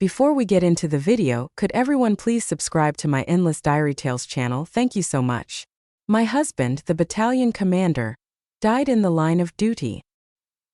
Before we get into the video, could everyone please subscribe to my Endless Diary Tales channel? Thank you so much. My husband, the battalion commander, died in the line of duty.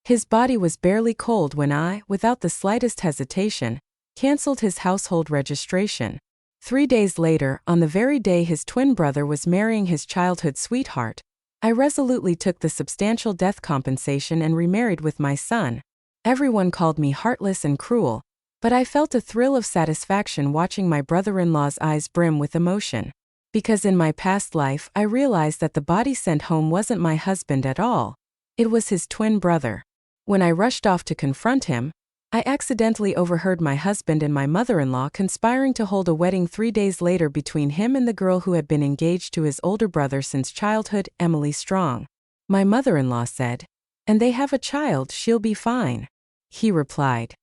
His body was barely cold when I, without the slightest hesitation, cancelled his household registration. 3 days later, on the very day his twin brother was marrying his childhood sweetheart, I resolutely took the substantial death compensation and remarried with my son. Everyone called me heartless and cruel, but I felt a thrill of satisfaction watching my brother-in-law's eyes brim with emotion. Because in my past life I realized that the body sent home wasn't my husband at all. It was his twin brother. When I rushed off to confront him, I accidentally overheard my husband and my mother-in-law conspiring to hold a wedding 3 days later between him and the girl who had been engaged to his older brother since childhood, Emily Strong. My mother-in-law said, "And they have a child, she'll be fine." He replied,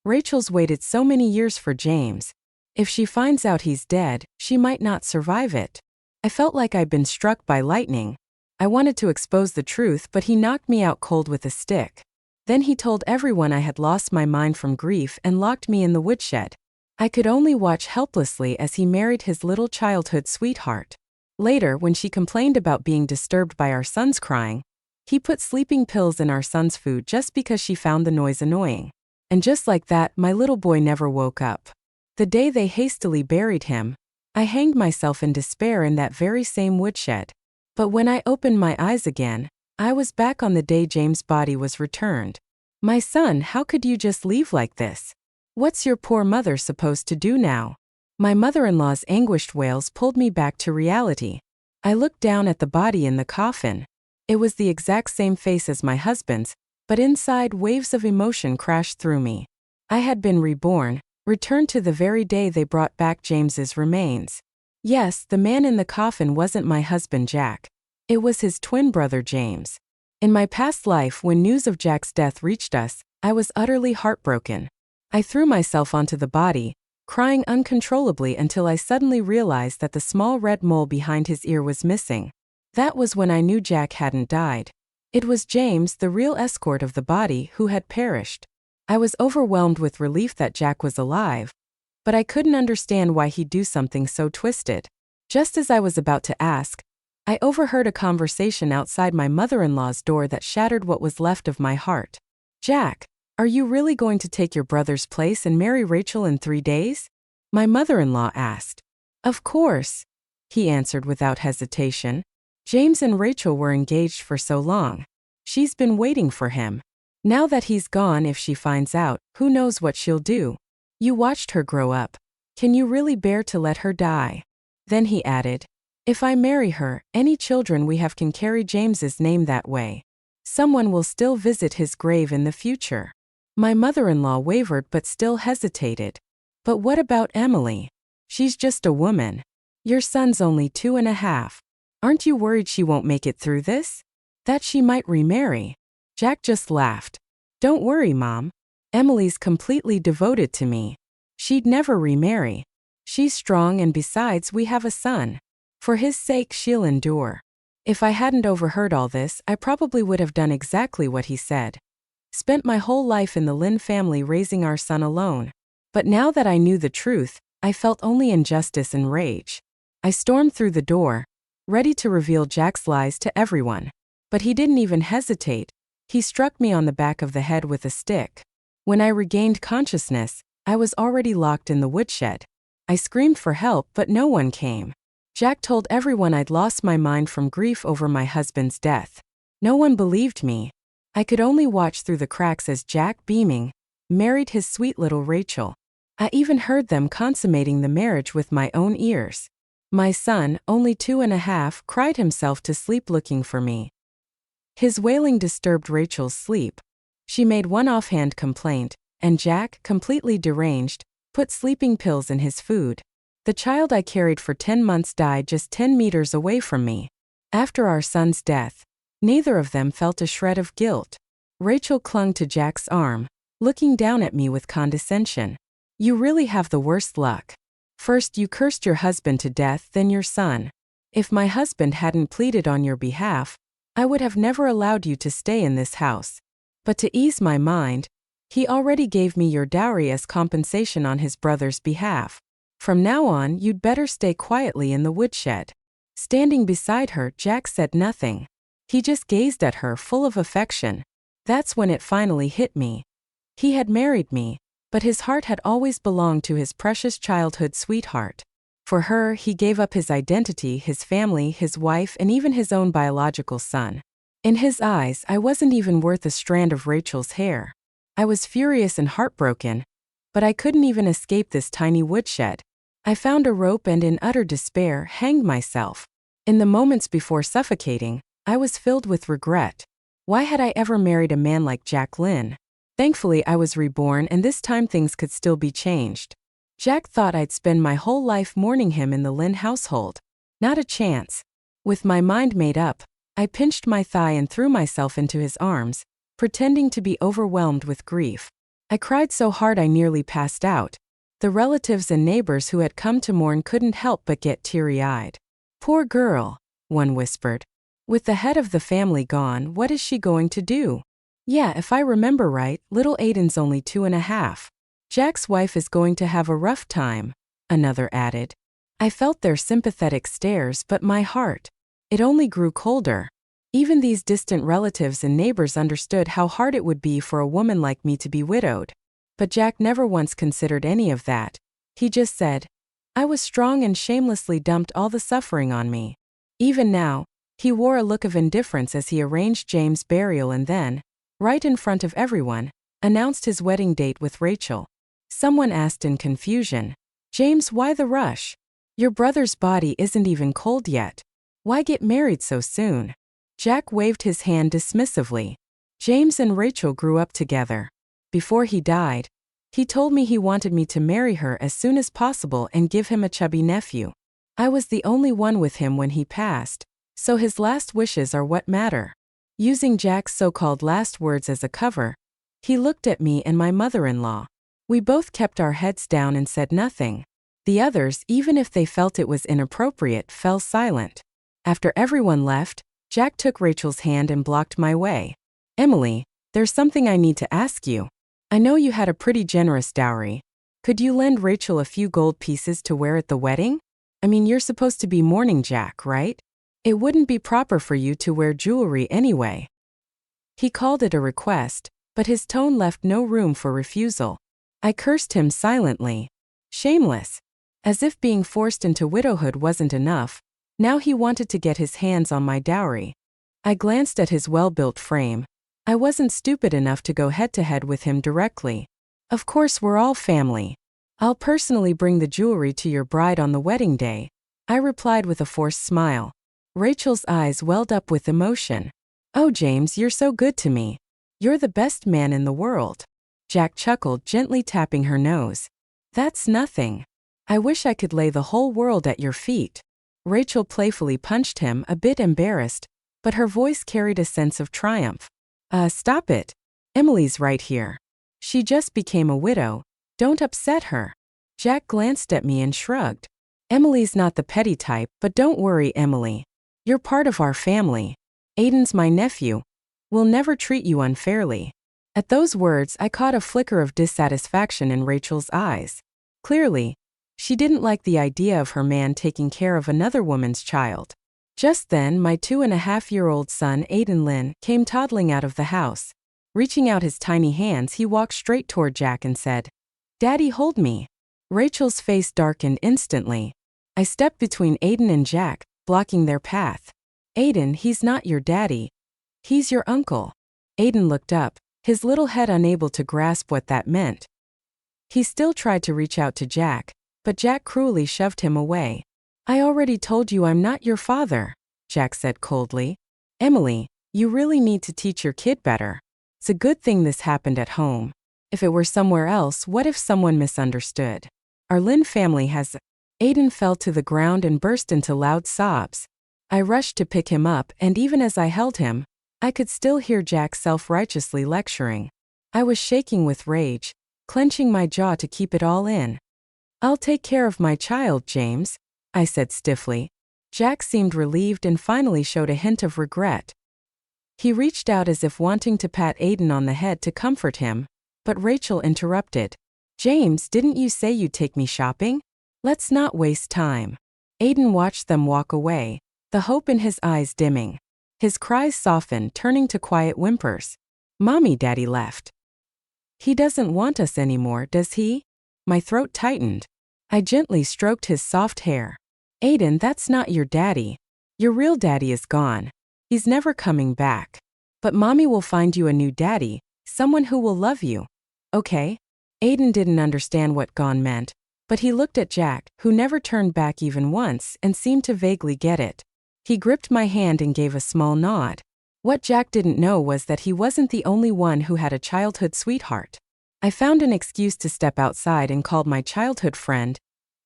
"Rachel's waited so many years for James. If she finds out he's dead, she might not survive it." I felt like I'd been struck by lightning. I wanted to expose the truth, but he knocked me out cold with a stick. Then he told everyone I had lost my mind from grief and locked me in the woodshed. I could only watch helplessly as he married his little childhood sweetheart. Later, when she complained about being disturbed by our son's crying, he put sleeping pills in our son's food just because she found the noise annoying. And just like that, my little boy never woke up. The day they hastily buried him, I hanged myself in despair in that very same woodshed. But when I opened my eyes again, I was back on the day James' body was returned. "My son, how could you just leave like this? What's your poor mother supposed to do now?" My mother-in-law's anguished wails pulled me back to reality. I looked down at the body in the coffin. It was the exact same face as my husband's, but inside waves of emotion crashed through me. I had been reborn, returned to the very day they brought back James's remains. Yes, the man in the coffin wasn't my husband Jack. It was his twin brother James. In my past life, when news of Jack's death reached us, I was utterly heartbroken. I threw myself onto the body, crying uncontrollably until I suddenly realized that the small red mole behind his ear was missing. That was when I knew Jack hadn't died. It was James, the real escort of the body, who had perished. I was overwhelmed with relief that Jack was alive, but I couldn't understand why he'd do something so twisted. Just as I was about to ask, I overheard a conversation outside my mother-in-law's door that shattered what was left of my heart. "Jack, are you really going to take your brother's place and marry Rachel in 3 days?" my mother-in-law asked. "Of course," he answered without hesitation. "James and Rachel were engaged for so long. She's been waiting for him. Now that he's gone, if she finds out, who knows what she'll do. You watched her grow up. Can you really bear to let her die?" Then he added, "If I marry her, any children we have can carry James's name that way. Someone will still visit his grave in the future." My mother-in-law wavered but still hesitated. "But what about Emily? She's just a woman. Your son's only 2.5. Aren't you worried she won't make it through this? That she might remarry?" Jack just laughed. "Don't worry, Mom. Emily's completely devoted to me. She'd never remarry. She's strong, and besides, we have a son. For his sake, she'll endure." If I hadn't overheard all this, I probably would have done exactly what he said. Spent my whole life in the Lynn family raising our son alone. But now that I knew the truth, I felt only injustice and rage. I stormed through the door, ready to reveal Jack's lies to everyone. But he didn't even hesitate. He struck me on the back of the head with a stick. When I regained consciousness, I was already locked in the woodshed. I screamed for help, but no one came. Jack told everyone I'd lost my mind from grief over my husband's death. No one believed me. I could only watch through the cracks as Jack, beaming, married his sweet little Rachel. I even heard them consummating the marriage with my own ears. My son, only 2.5, cried himself to sleep looking for me. His wailing disturbed Rachel's sleep. She made one offhand complaint, and Jack, completely deranged, put sleeping pills in his food. The child I carried for 10 months died just 10 meters away from me. After our son's death, neither of them felt a shred of guilt. Rachel clung to Jack's arm, looking down at me with condescension. "You really have the worst luck. First you cursed your husband to death, then your son. If my husband hadn't pleaded on your behalf, I would have never allowed you to stay in this house. But to ease my mind, He already gave me your dowry as compensation on his brother's behalf. From now on, you'd better stay quietly in the woodshed." Standing beside her, Jack said nothing. He just gazed at her full of affection. That's when it finally hit me. He had married me, but his heart had always belonged to his precious childhood sweetheart. For her, he gave up his identity, his family, his wife, and even his own biological son. In his eyes, I wasn't even worth a strand of Rachel's hair. I was furious and heartbroken, but I couldn't even escape this tiny woodshed. I found a rope and in utter despair hanged myself. In the moments before suffocating, I was filled with regret. Why had I ever married a man like Jack Lynn? Thankfully, I was reborn, and this time things could still be changed. Jack thought I'd spend my whole life mourning him in the Lynn household. Not a chance. With my mind made up, I pinched my thigh and threw myself into his arms, pretending to be overwhelmed with grief. I cried so hard I nearly passed out. The relatives and neighbors who had come to mourn couldn't help but get teary-eyed. "Poor girl," one whispered. "With the head of the family gone, what is she going to do?" "Yeah, if I remember right, little Aiden's only 2.5. Jack's wife is going to have a rough time," another added. I felt their sympathetic stares, but my heart, it only grew colder. Even these distant relatives and neighbors understood how hard it would be for a woman like me to be widowed. But Jack never once considered any of that. He just said, "I was strong and shamelessly dumped all the suffering on me." Even now, he wore a look of indifference as he arranged James' burial and then, right in front of everyone, announced his wedding date with Rachel. Someone asked in confusion, "James, why the rush? Your brother's body isn't even cold yet. Why get married so soon?" Jack waved his hand dismissively. "James and Rachel grew up together. Before he died, he told me he wanted me to marry her as soon as possible and give him a chubby nephew. I was the only one with him when he passed, so his last wishes are what matter." Using Jack's so-called last words as a cover, he looked at me and my mother-in-law. We both kept our heads down and said nothing. The others, even if they felt it was inappropriate, fell silent. After everyone left, Jack took Rachel's hand and blocked my way. "Emily, there's something I need to ask you. I know you had a pretty generous dowry. Could you lend Rachel a few gold pieces to wear at the wedding? I mean, you're supposed to be mourning Jack, right? It wouldn't be proper for you to wear jewelry anyway." He called it a request, but his tone left no room for refusal. I cursed him silently. Shameless. As if being forced into widowhood wasn't enough, now he wanted to get his hands on my dowry. I glanced at his well-built frame. I wasn't stupid enough to go head-to-head with him directly. "Of course, we're all family. I'll personally bring the jewelry to your bride on the wedding day," I replied with a forced smile. Rachel's eyes welled up with emotion. "Oh, James, you're so good to me. You're the best man in the world." Jack chuckled, gently tapping her nose. "That's nothing. I wish I could lay the whole world at your feet." Rachel playfully punched him, a bit embarrassed, but her voice carried a sense of triumph. Stop it. Emily's right here. She just became a widow. Don't upset her." Jack glanced at me and shrugged. "Emily's not the petty type, but don't worry, Emily. You're part of our family. Aiden's my nephew. We'll never treat you unfairly." At those words, I caught a flicker of dissatisfaction in Rachel's eyes. Clearly, she didn't like the idea of her man taking care of another woman's child. Just then, my 2.5-year-old son, Aiden Lynn, came toddling out of the house. Reaching out his tiny hands, he walked straight toward Jack and said, "Daddy, hold me." Rachel's face darkened instantly. I stepped between Aiden and Jack, blocking their path. "Aiden, he's not your daddy. He's your uncle." Aiden looked up, his little head unable to grasp what that meant. He still tried to reach out to Jack, but Jack cruelly shoved him away. "I already told you I'm not your father," Jack said coldly. "Emily, you really need to teach your kid better. It's a good thing this happened at home. If it were somewhere else, what if someone misunderstood? Our Lynn family has—" Aiden fell to the ground and burst into loud sobs. I rushed to pick him up, and even as I held him, I could still hear Jack self-righteously lecturing. I was shaking with rage, clenching my jaw to keep it all in. "I'll take care of my child, James," I said stiffly. Jack seemed relieved and finally showed a hint of regret. He reached out as if wanting to pat Aiden on the head to comfort him, But Rachel interrupted. James, didn't you say you'd take me shopping? Let's not waste time. Aiden watched them walk away, the hope in his eyes dimming. His cries softened, turning to quiet whimpers. Mommy, Daddy left. He doesn't want us anymore, does he? My throat tightened. I gently stroked his soft hair. Aiden, that's not your daddy. Your real daddy is gone. He's never coming back. But Mommy will find you a new daddy, someone who will love you. Okay? Aiden didn't understand what gone meant, but he looked at Jack, who never turned back even once, and seemed to vaguely get it. He gripped my hand and gave a small nod. What Jack didn't know was that he wasn't the only one who had a childhood sweetheart. I found an excuse to step outside and called my childhood friend,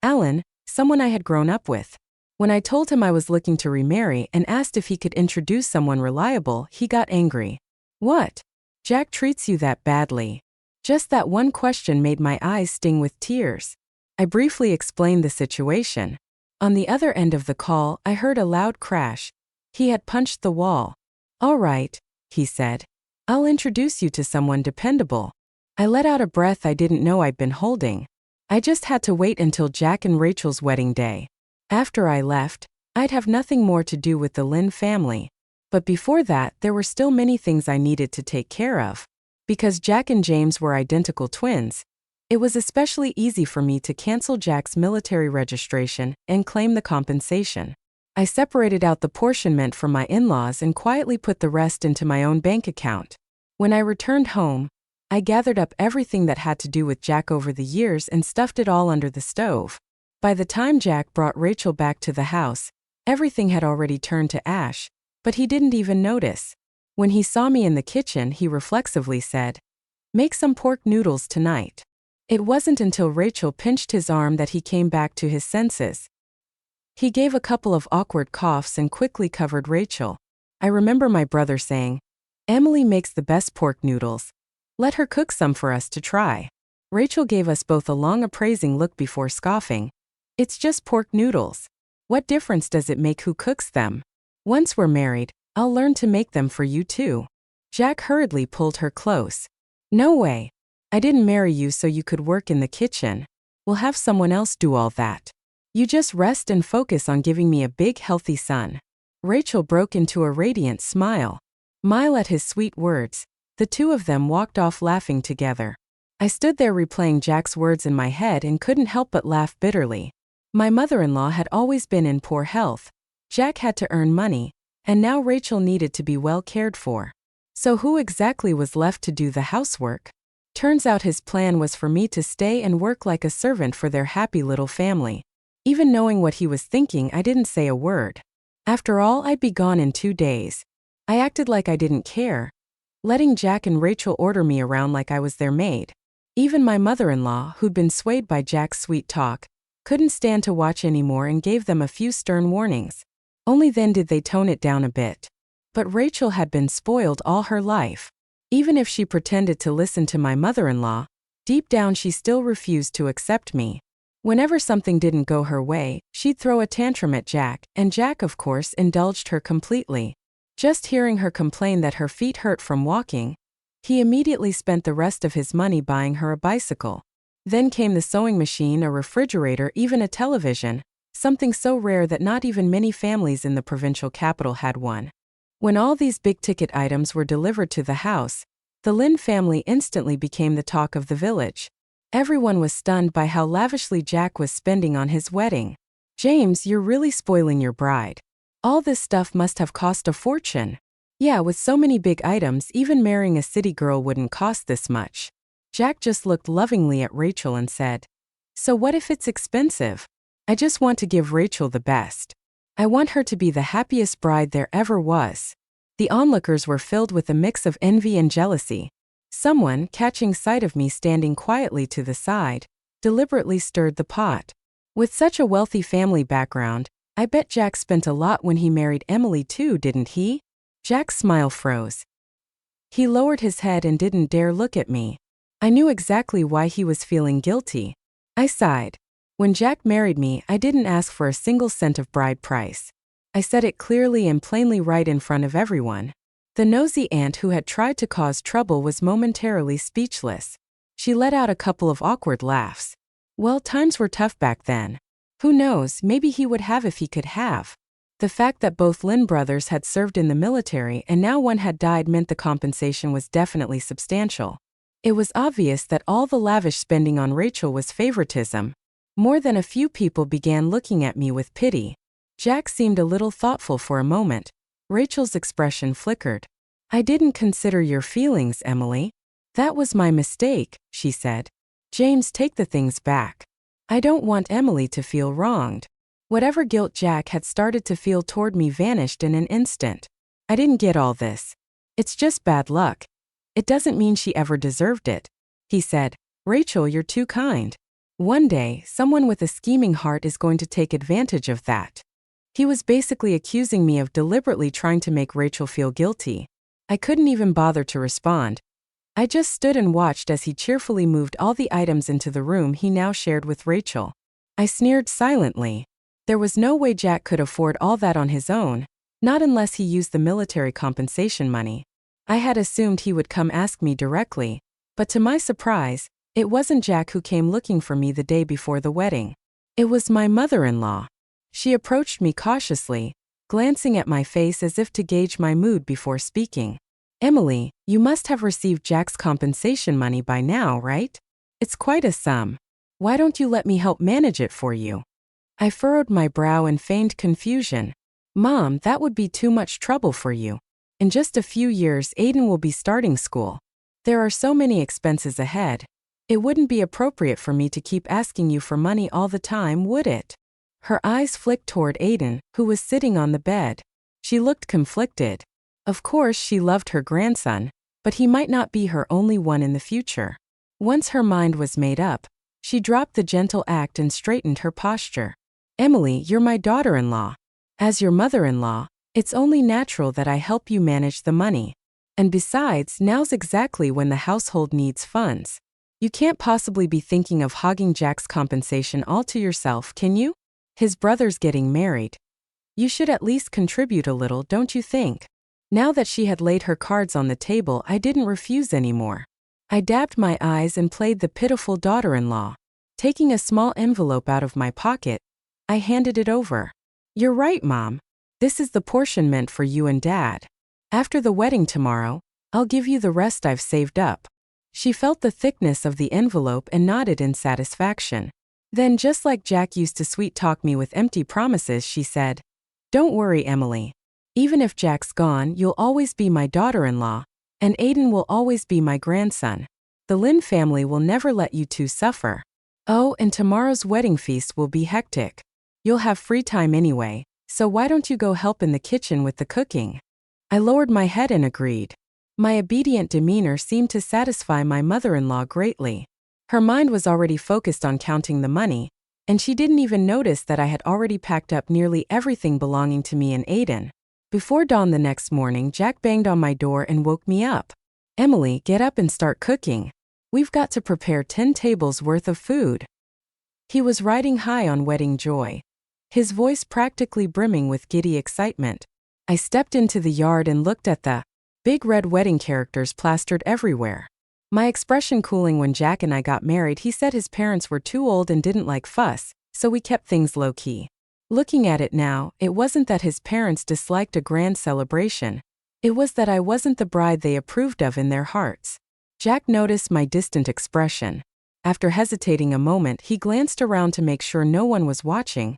Alan, someone I had grown up with. When I told him I was looking to remarry and asked if he could introduce someone reliable, he got angry. What? Jack treats you that badly? Just that one question made my eyes sting with tears. I briefly explained the situation. On the other end of the call, I heard a loud crash. He had punched the wall. All right, he said. I'll introduce you to someone dependable. I let out a breath I didn't know I'd been holding. I just had to wait until Jack and Rachel's wedding day. After I left, I'd have nothing more to do with the Lynn family. But before that, there were still many things I needed to take care of. Because Jack and James were identical twins, it was especially easy for me to cancel Jack's military registration and claim the compensation. I separated out the portion meant for my in-laws and quietly put the rest into my own bank account. When I returned home, I gathered up everything that had to do with Jack over the years and stuffed it all under the stove. By the time Jack brought Rachel back to the house, everything had already turned to ash, but he didn't even notice. When he saw me in the kitchen, he reflexively said, "Make some pork noodles tonight." It wasn't until Rachel pinched his arm that he came back to his senses. He gave a couple of awkward coughs and quickly covered Rachel. I remember my brother saying, "Emily makes the best pork noodles. Let her cook some for us to try." Rachel gave us both a long appraising look before scoffing. "It's just pork noodles. What difference does it make who cooks them? Once we're married, I'll learn to make them for you too." Jack hurriedly pulled her close. "No way. I didn't marry you so you could work in the kitchen. We'll have someone else do all that. You just rest and focus on giving me a big, healthy son." Rachel broke into a radiant smile. Mile at his sweet words, the two of them walked off laughing together. I stood there replaying Jack's words in my head and couldn't help but laugh bitterly. My mother-in-law had always been in poor health. Jack had to earn money, and now Rachel needed to be well cared for. So who exactly was left to do the housework? Turns out his plan was for me to stay and work like a servant for their happy little family. Even knowing what he was thinking, I didn't say a word. After all, I'd be gone in 2 days. I acted like I didn't care, letting Jack and Rachel order me around like I was their maid. Even my mother-in-law, who'd been swayed by Jack's sweet talk, couldn't stand to watch anymore and gave them a few stern warnings. Only then did they tone it down a bit. But Rachel had been spoiled all her life. Even if she pretended to listen to my mother-in-law, deep down she still refused to accept me. Whenever something didn't go her way, she'd throw a tantrum at Jack, and Jack, of course, indulged her completely. Just hearing her complain that her feet hurt from walking, he immediately spent the rest of his money buying her a bicycle. Then came the sewing machine, a refrigerator, even a television, something so rare that not even many families in the provincial capital had one. When all these big-ticket items were delivered to the house, the Lynn family instantly became the talk of the village. Everyone was stunned by how lavishly Jack was spending on his wedding. "James, you're really spoiling your bride. All this stuff must have cost a fortune." "Yeah, with so many big items, even marrying a city girl wouldn't cost this much." Jack just looked lovingly at Rachel and said, "So what if it's expensive? I just want to give Rachel the best. I want her to be the happiest bride there ever was." The onlookers were filled with a mix of envy and jealousy. Someone, catching sight of me standing quietly to the side, deliberately stirred the pot. With such a wealthy family background, I bet Jack spent a lot when he married Emily too, didn't he? Jack's smile froze. He lowered his head and didn't dare look at me. I knew exactly why he was feeling guilty. I sighed. When Jack married me, I didn't ask for a single cent of bride price. I said it clearly and plainly right in front of everyone. The nosy aunt who had tried to cause trouble was momentarily speechless. She let out a couple of awkward laughs. Well, times were tough back then. Who knows, maybe he would have if he could have. The fact that both Lynn brothers had served in the military and now one had died meant the compensation was definitely substantial. It was obvious that all the lavish spending on Rachel was favoritism. More than a few people began looking at me with pity. Jack seemed a little thoughtful for a moment. Rachel's expression flickered. I didn't consider your feelings, Emily. That was my mistake, she said. James, take the things back. I don't want Emily to feel wronged. Whatever guilt Jack had started to feel toward me vanished in an instant. I didn't get all this. It's just bad luck. It doesn't mean she ever deserved it. He said, Rachel, you're too kind. One day, someone with a scheming heart is going to take advantage of that. He was basically accusing me of deliberately trying to make Rachel feel guilty. I couldn't even bother to respond. I just stood and watched as he cheerfully moved all the items into the room he now shared with Rachel. I sneered silently. There was no way Jack could afford all that on his own, not unless he used the military compensation money. I had assumed he would come ask me directly, but to my surprise, it wasn't Jack who came looking for me the day before the wedding. It was my mother-in-law. She approached me cautiously, glancing at my face as if to gauge my mood before speaking. Emily, you must have received Jack's compensation money by now, right? It's quite a sum. Why don't you let me help manage it for you? I furrowed my brow and feigned confusion. Mom, that would be too much trouble for you. In just a few years, Aiden will be starting school. There are so many expenses ahead. It wouldn't be appropriate for me to keep asking you for money all the time, would it? Her eyes flicked toward Aiden, who was sitting on the bed. She looked conflicted. Of course, she loved her grandson, but he might not be her only one in the future. Once her mind was made up, she dropped the gentle act and straightened her posture. Emily, you're my daughter-in-law. As your mother-in-law, it's only natural that I help you manage the money. And besides, now's exactly when the household needs funds. You can't possibly be thinking of hogging Jack's compensation all to yourself, can you? His brother's getting married. You should at least contribute a little, don't you think? Now that she had laid her cards on the table, I didn't refuse anymore. I dabbed my eyes and played the pitiful daughter-in-law. Taking a small envelope out of my pocket, I handed it over. You're right, Mom. This is the portion meant for you and Dad. After the wedding tomorrow, I'll give you the rest I've saved up. She felt the thickness of the envelope and nodded in satisfaction. Then, just like Jack used to sweet-talk me with empty promises, she said, Don't worry, Emily. Even if Jack's gone, you'll always be my daughter-in-law, and Aiden will always be my grandson. The Lynn family will never let you two suffer. Oh, and tomorrow's wedding feast will be hectic. You'll have free time anyway, so why don't you go help in the kitchen with the cooking? I lowered my head and agreed. My obedient demeanor seemed to satisfy my mother-in-law greatly. Her mind was already focused on counting the money, and she didn't even notice that I had already packed up nearly everything belonging to me and Aiden. Before dawn the next morning, Jack banged on my door and woke me up. Emily, get up and start cooking. We've got to prepare 10 tables worth of food. He was riding high on wedding joy, his voice practically brimming with giddy excitement. I stepped into the yard and looked at the big red wedding characters plastered everywhere. My expression cooling when Jack and I got married. He said his parents were too old and didn't like fuss, so we kept things low-key. Looking at it now, it wasn't that his parents disliked a grand celebration. It was that I wasn't the bride they approved of in their hearts. Jack noticed my distant expression. After hesitating a moment, he glanced around to make sure no one was watching,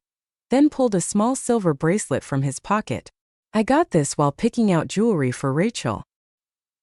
then pulled a small silver bracelet from his pocket. I got this while picking out jewelry for Rachel.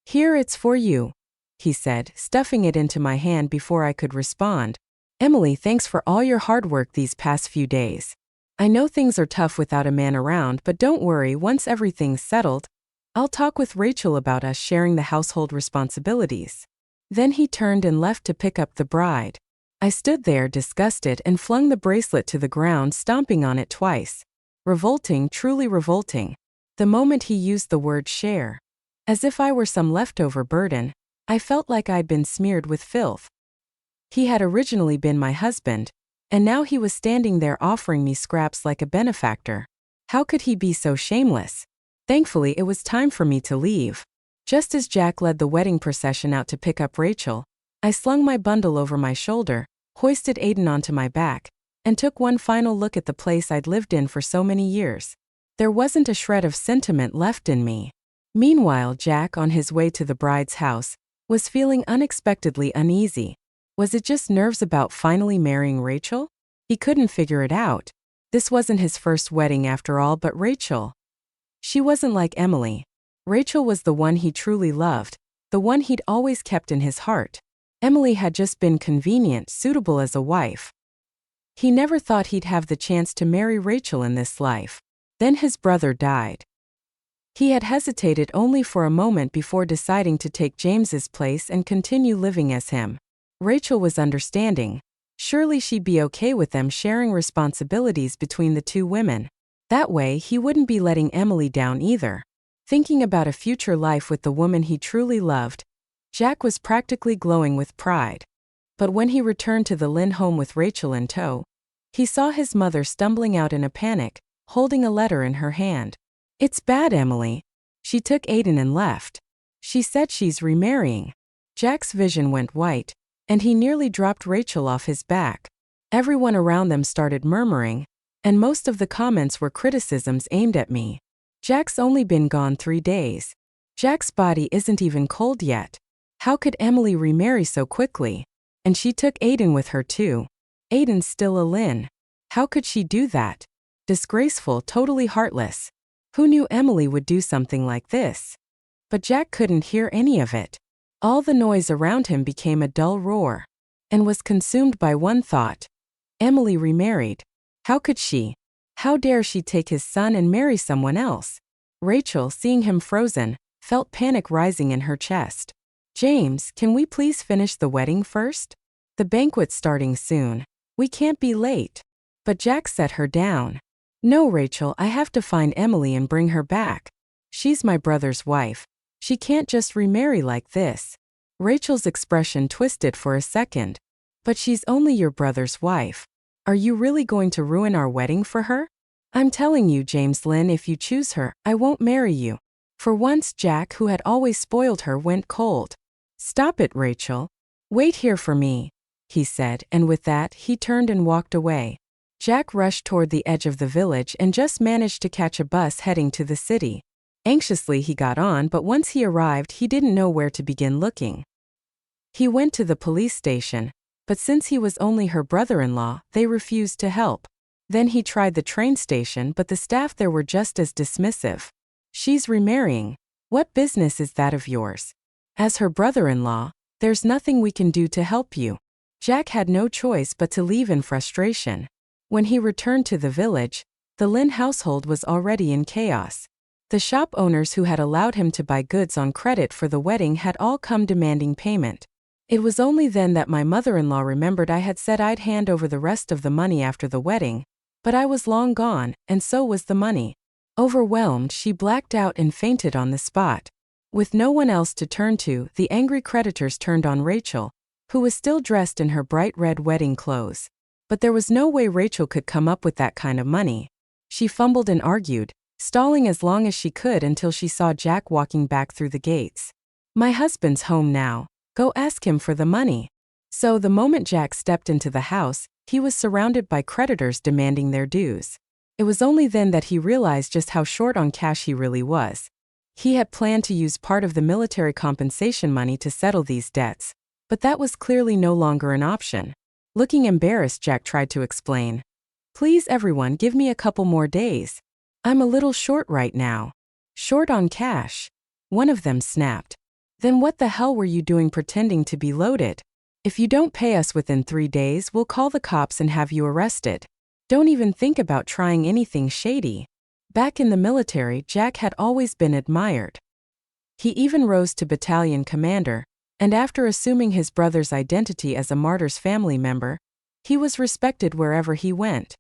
Here, it's for you, he said, stuffing it into my hand before I could respond. Emily, thanks for all your hard work these past few days. I know things are tough without a man around, but don't worry, once everything's settled, I'll talk with Rachel about us sharing the household responsibilities. Then he turned and left to pick up the bride. I stood there, disgusted, and flung the bracelet to the ground, stomping on it twice. Revolting, truly revolting. The moment he used the word share, as if I were some leftover burden, I felt like I'd been smeared with filth. He had originally been my husband, and now he was standing there offering me scraps like a benefactor. How could he be so shameless? Thankfully, it was time for me to leave. Just as Jack led the wedding procession out to pick up Rachel, I slung my bundle over my shoulder, hoisted Aiden onto my back, and took one final look at the place I'd lived in for so many years. There wasn't a shred of sentiment left in me. Meanwhile, Jack, on his way to the bride's house, was feeling unexpectedly uneasy. Was it just nerves about finally marrying Rachel? He couldn't figure it out. This wasn't his first wedding after all, but Rachel. She wasn't like Emily. Rachel was the one he truly loved, the one he'd always kept in his heart. Emily had just been convenient, suitable as a wife. He never thought he'd have the chance to marry Rachel in this life. Then his brother died. He had hesitated only for a moment before deciding to take James's place and continue living as him. Rachel was understanding. Surely she'd be okay with them sharing responsibilities between the two women. That way, he wouldn't be letting Emily down either. Thinking about a future life with the woman he truly loved, Jack was practically glowing with pride. But when he returned to the Lynn home with Rachel in tow, he saw his mother stumbling out in a panic, holding a letter in her hand. "It's bad, Emily. She took Aiden and left. She said she's remarrying." Jack's vision went white, and he nearly dropped Rachel off his back. Everyone around them started murmuring, and most of the comments were criticisms aimed at me. Jack's only been gone 3 days. Jack's body isn't even cold yet. How could Emily remarry so quickly? And she took Aiden with her too. Aiden's still a Lynn. How could she do that? Disgraceful, totally heartless. Who knew Emily would do something like this? But Jack couldn't hear any of it. All the noise around him became a dull roar, and was consumed by one thought. Emily remarried. How could she? How dare she take his son and marry someone else? Rachel, seeing him frozen, felt panic rising in her chest. "James, can we please finish the wedding first? The banquet's starting soon. We can't be late." But Jack set her down. "No, Rachel, I have to find Emily and bring her back. She's my brother's wife. She can't just remarry like this." Rachel's expression twisted for a second. "But she's only your brother's wife. Are you really going to ruin our wedding for her? I'm telling you, James Lynn, if you choose her, I won't marry you." For once, Jack, who had always spoiled her, went cold. "Stop it, Rachel. Wait here for me," he said, and with that, he turned and walked away. Jack rushed toward the edge of the village and just managed to catch a bus heading to the city. Anxiously he got on, but once he arrived, he didn't know where to begin looking. He went to the police station, but since he was only her brother-in-law, they refused to help. Then he tried the train station, but the staff there were just as dismissive. "She's remarrying. What business is that of yours? As her brother-in-law, there's nothing we can do to help you." Jack had no choice but to leave in frustration. When he returned to the village, the Lynn household was already in chaos. The shop owners who had allowed him to buy goods on credit for the wedding had all come demanding payment. It was only then that my mother-in-law remembered I had said I'd hand over the rest of the money after the wedding, but I was long gone, and so was the money. Overwhelmed, she blacked out and fainted on the spot. With no one else to turn to, the angry creditors turned on Rachel, who was still dressed in her bright red wedding clothes. But there was no way Rachel could come up with that kind of money. She fumbled and argued, stalling as long as she could until she saw Jack walking back through the gates. "My husband's home now. Go ask him for the money." So the moment Jack stepped into the house, he was surrounded by creditors demanding their dues. It was only then that he realized just how short on cash he really was. He had planned to use part of the military compensation money to settle these debts, but that was clearly no longer an option. Looking embarrassed, Jack tried to explain. "Please, everyone, give me a couple more days. I'm a little short right now." "Short on cash?" One of them snapped. "Then what the hell were you doing pretending to be loaded? If you don't pay us within 3 days, we'll call the cops and have you arrested. Don't even think about trying anything shady." Back in the military, Jack had always been admired. He even rose to battalion commander, and after assuming his brother's identity as a martyr's family member, he was respected wherever he went.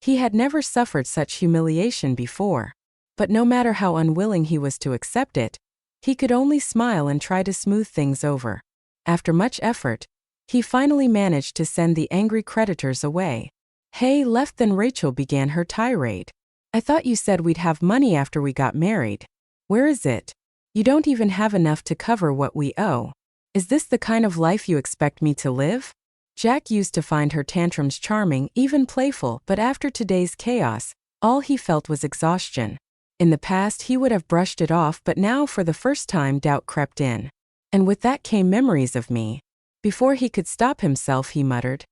He had never suffered such humiliation before, but no matter how unwilling he was to accept it, he could only smile and try to smooth things over. After much effort, he finally managed to send the angry creditors away. "Hey, left," then Rachel began her tirade. "I thought you said we'd have money after we got married. Where is it? You don't even have enough to cover what we owe." Is this the kind of life you expect me to live? Jack used to find her tantrums charming, even playful, but after today's chaos, all he felt was exhaustion. In the past, he would have brushed it off, but now, for the first time, doubt crept in. And with that came memories of me. Before he could stop himself, he muttered,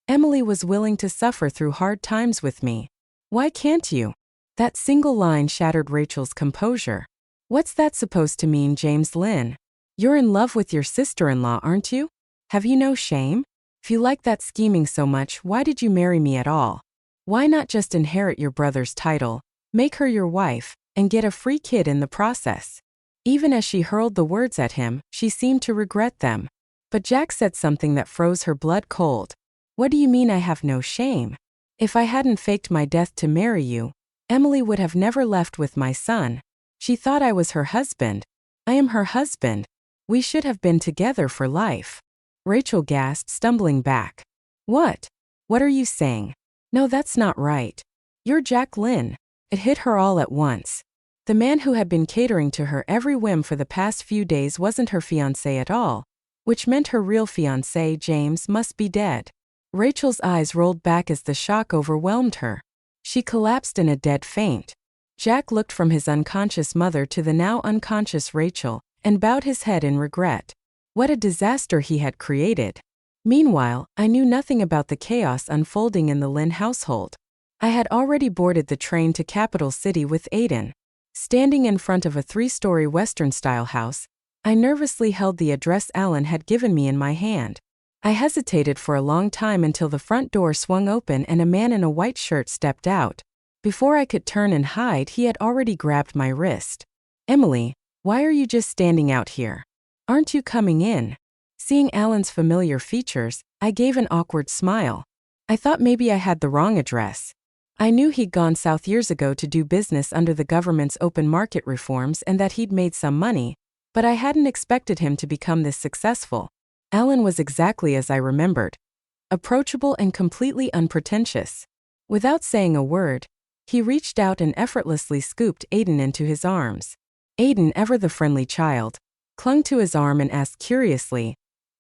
Emily was willing to suffer through hard times with me. Why can't you? That single line shattered Rachel's composure. What's that supposed to mean, James Lynn? You're in love with your sister-in-law, aren't you? Have you no shame? If you like that scheming so much, why did you marry me at all? Why not just inherit your brother's title, make her your wife, and get a free kid in the process? Even as she hurled the words at him, she seemed to regret them. But Jack said something that froze her blood cold. What do you mean I have no shame? If I hadn't faked my death to marry you, Emily would have never left with my son. She thought I was her husband. I am her husband. We should have been together for life. Rachel gasped, stumbling back. What? What are you saying? No, that's not right. You're Jack Lynn. It hit her all at once. The man who had been catering to her every whim for the past few days wasn't her fiancé at all, which meant her real fiancé, James, must be dead. Rachel's eyes rolled back as the shock overwhelmed her. She collapsed in a dead faint. Jack looked from his unconscious mother to the now unconscious Rachel, and bowed his head in regret. What a disaster he had created. Meanwhile, I knew nothing about the chaos unfolding in the Lynn household. I had already boarded the train to Capital City with Aiden. Standing in front of a 3-story Western-style house, I nervously held the address Alan had given me in my hand. I hesitated for a long time until the front door swung open and a man in a white shirt stepped out. Before I could turn and hide, he had already grabbed my wrist. Emily, why are you just standing out here? Aren't you coming in? Seeing Alan's familiar features, I gave an awkward smile. I thought maybe I had the wrong address. I knew he'd gone south years ago to do business under the government's open market reforms and that he'd made some money, but I hadn't expected him to become this successful. Alan was exactly as I remembered. Approachable and completely unpretentious. Without saying a word, he reached out and effortlessly scooped Aiden into his arms. Aiden, ever the friendly child, clung to his arm and asked curiously,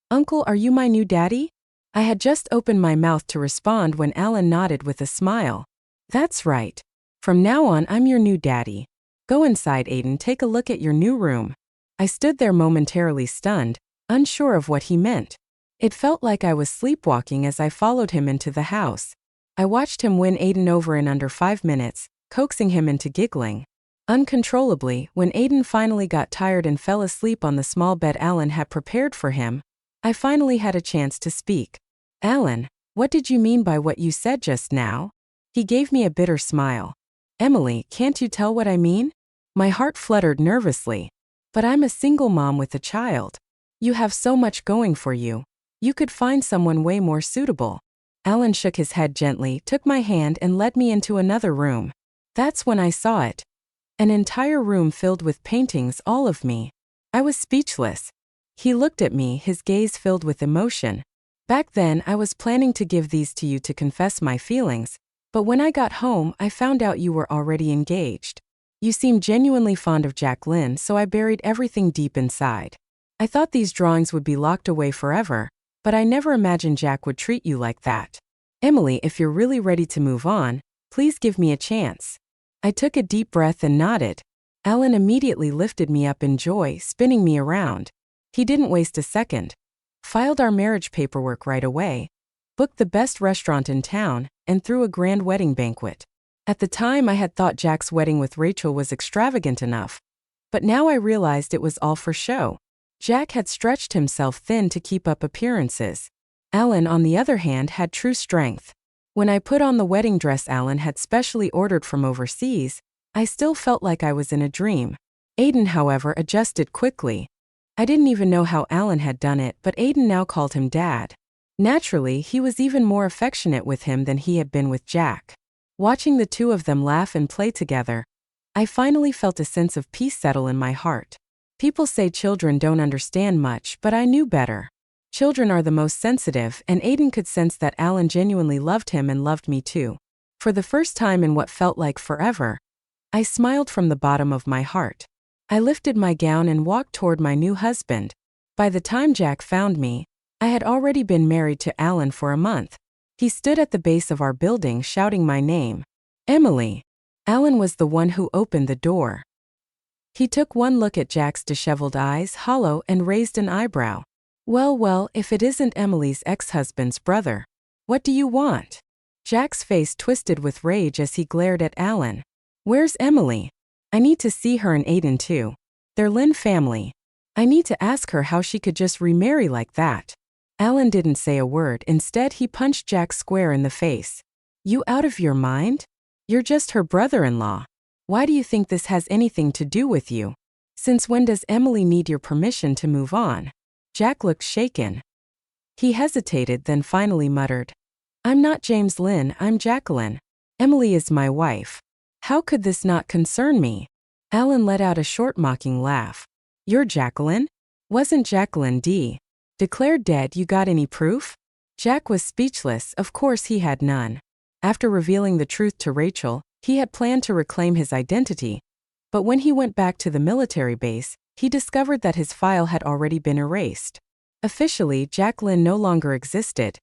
Uncle, are you my new daddy? I had just opened my mouth to respond when Alan nodded with a smile. That's right. From now on, I'm your new daddy. Go inside, Aiden, take a look at your new room. I stood there momentarily stunned, unsure of what he meant. It felt like I was sleepwalking as I followed him into the house. I watched him win Aiden over in under 5 minutes, coaxing him into giggling. Uncontrollably, when Aiden finally got tired and fell asleep on the small bed Alan had prepared for him, I finally had a chance to speak. Alan, what did you mean by what you said just now? He gave me a bitter smile. Emily, can't you tell what I mean? My heart fluttered nervously. But I'm a single mom with a child. You have so much going for you. You could find someone way more suitable. Alan shook his head gently, took my hand and led me into another room. That's when I saw it. An entire room filled with paintings, all of me. I was speechless. He looked at me, his gaze filled with emotion. Back then, I was planning to give these to you to confess my feelings, but when I got home, I found out you were already engaged. You seemed genuinely fond of Jack Lynn, so I buried everything deep inside. I thought these drawings would be locked away forever, but I never imagined Jack would treat you like that. Emily, if you're really ready to move on, please give me a chance. I took a deep breath and nodded. Alan immediately lifted me up in joy, spinning me around. He didn't waste a second. Filed our marriage paperwork right away, booked the best restaurant in town, and threw a grand wedding banquet. At the time, I had thought Jack's wedding with Rachel was extravagant enough, but now I realized it was all for show. Jack had stretched himself thin to keep up appearances. Alan, on the other hand, had true strength. When I put on the wedding dress Alan had specially ordered from overseas, I still felt like I was in a dream. Aiden, however, adjusted quickly. I didn't even know how Alan had done it, but Aiden now called him Dad. Naturally, he was even more affectionate with him than he had been with Jack. Watching the two of them laugh and play together, I finally felt a sense of peace settle in my heart. People say children don't understand much, but I knew better. Children are the most sensitive, and Aiden could sense that Alan genuinely loved him and loved me too. For the first time in what felt like forever, I smiled from the bottom of my heart. I lifted my gown and walked toward my new husband. By the time Jack found me, I had already been married to Alan for a month. He stood at the base of our building shouting my name. Emily. Alan was the one who opened the door. He took one look at Jack's disheveled eyes, hollow, and raised an eyebrow. Well, if it isn't Emily's ex-husband's brother. What do you want? Jack's face twisted with rage as he glared at Alan. Where's Emily? I need to see her and Aiden too. They're Lynn family. I need to ask her how she could just remarry like that. Alan didn't say a word. Instead, he punched Jack square in the face. You out of your mind? You're just her brother-in-law. Why do you think this has anything to do with you? Since when does Emily need your permission to move on? Jack looked shaken. He hesitated, then finally muttered, I'm not James Lynn, I'm Jacqueline. Emily is my wife. How could this not concern me? Alan let out a short mocking laugh. You're Jacqueline? Wasn't Jacqueline declared dead? You got any proof? Jack was speechless. Of course he had none. After revealing the truth to Rachel, he had planned to reclaim his identity, but when he went back to the military base, he discovered that his file had already been erased. Officially, Jacqueline no longer existed.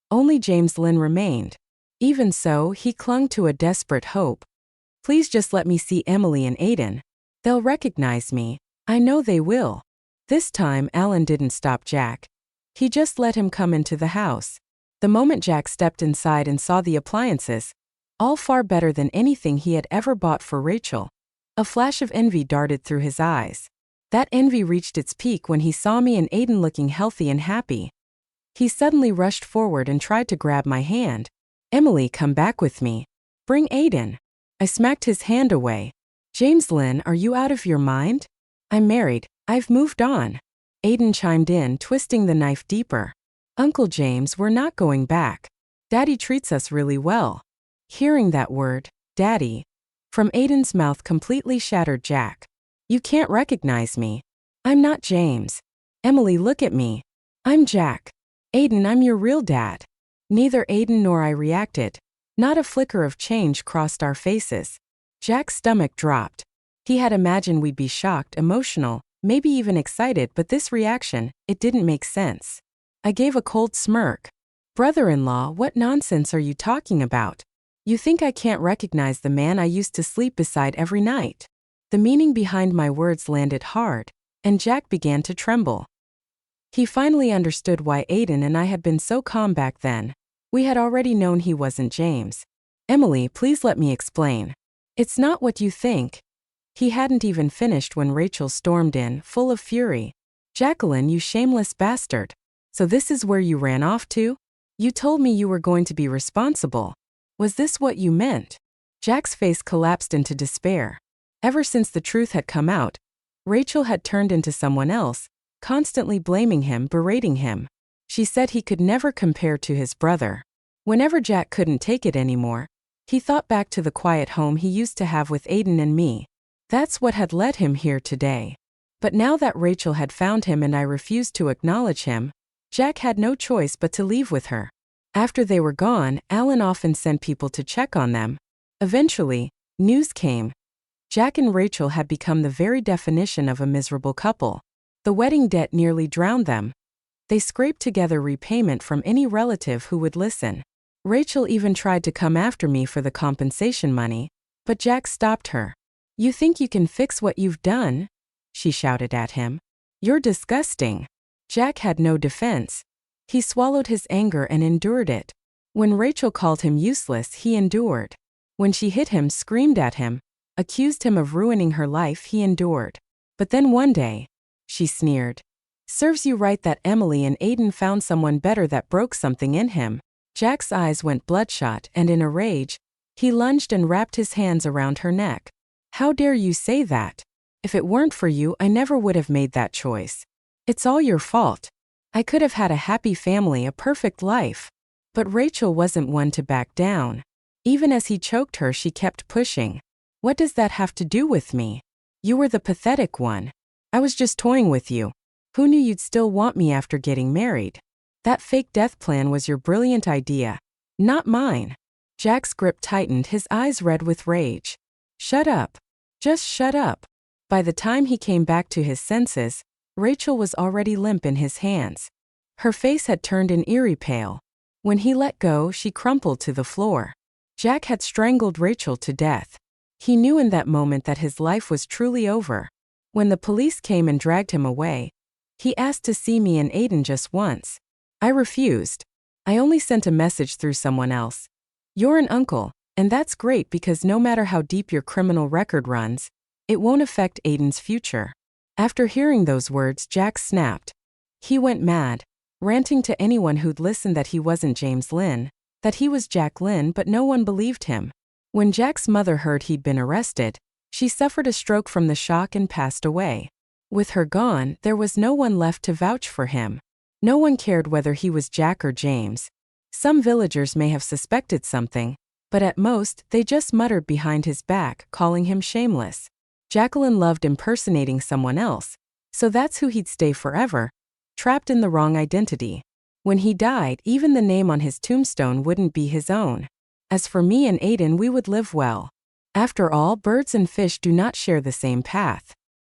Only James Lynn remained. Even so, he clung to a desperate hope. Please just let me see Emily and Aiden. They'll recognize me. I know they will. This time, Alan didn't stop Jack. He just let him come into the house. The moment Jack stepped inside and saw the appliances, all far better than anything he had ever bought for Rachel, a flash of envy darted through his eyes. That envy reached its peak when he saw me and Aiden looking healthy and happy. He suddenly rushed forward and tried to grab my hand. Emily, come back with me. Bring Aiden. I smacked his hand away. James Lynn, are you out of your mind? I'm married. I've moved on. Aiden chimed in, twisting the knife deeper. Uncle James, we're not going back. Daddy treats us really well. Hearing that word, Daddy, from Aiden's mouth completely shattered Jack. You can't recognize me. I'm not James. Emily, look at me. I'm Jack. Aiden, I'm your real dad. Neither Aiden nor I reacted. Not a flicker of change crossed our faces. Jack's stomach dropped. He had imagined we'd be shocked, emotional, maybe even excited, but this reaction, it didn't make sense. I gave a cold smirk. Brother-in-law, what nonsense are you talking about? You think I can't recognize the man I used to sleep beside every night? The meaning behind my words landed hard, and Jack began to tremble. He finally understood why Aiden and I had been so calm back then. We had already known he wasn't James. Emily, please let me explain. It's not what you think. He hadn't even finished when Rachel stormed in, full of fury. Jacqueline, you shameless bastard. So this is where you ran off to? You told me you were going to be responsible. Was this what you meant? Jack's face collapsed into despair. Ever since the truth had come out, Rachel had turned into someone else, constantly blaming him, berating him. She said he could never compare to his brother. Whenever Jack couldn't take it anymore, he thought back to the quiet home he used to have with Aiden and me. That's what had led him here today. But now that Rachel had found him and I refused to acknowledge him, Jack had no choice but to leave with her. After they were gone, Alan often sent people to check on them. Eventually, news came. Jack and Rachel had become the very definition of a miserable couple. The wedding debt nearly drowned them. They scraped together repayment from any relative who would listen. Rachel even tried to come after me for the compensation money, but Jack stopped her. You think you can fix what you've done? She shouted at him. You're disgusting. Jack had no defense. He swallowed his anger and endured it. When Rachel called him useless, he endured. When she hit him, screamed at him, accused him of ruining her life, he endured. But then one day, she sneered. Serves you right that Emily and Aiden found someone better that broke something in him. Jack's eyes went bloodshot, and in a rage, he lunged and wrapped his hands around her neck. How dare you say that? If it weren't for you, I never would have made that choice. It's all your fault. I could have had a happy family, a perfect life. But Rachel wasn't one to back down. Even as he choked her, she kept pushing. What does that have to do with me? You were the pathetic one. I was just toying with you. Who knew you'd still want me after getting married? That fake death plan was your brilliant idea, not mine. Jack's grip tightened, his eyes red with rage. Shut up. Just shut up. By the time he came back to his senses, Rachel was already limp in his hands. Her face had turned an eerie pale. When he let go, she crumpled to the floor. Jack had strangled Rachel to death. He knew in that moment that his life was truly over. When the police came and dragged him away, he asked to see me and Aiden just once. I refused. I only sent a message through someone else. You're an uncle, and that's great because no matter how deep your criminal record runs, it won't affect Aiden's future. After hearing those words, Jack snapped. He went mad, ranting to anyone who'd listen that he wasn't James Lynn, that he was Jack Lynn, but no one believed him. When Jack's mother heard he'd been arrested, she suffered a stroke from the shock and passed away. With her gone, there was no one left to vouch for him. No one cared whether he was Jack or James. Some villagers may have suspected something, but at most, they just muttered behind his back, calling him shameless. Jacqueline loved impersonating someone else, so that's who he'd stay forever, trapped in the wrong identity. When he died, even the name on his tombstone wouldn't be his own. As for me and Aiden, we would live well. After all, birds and fish do not share the same path.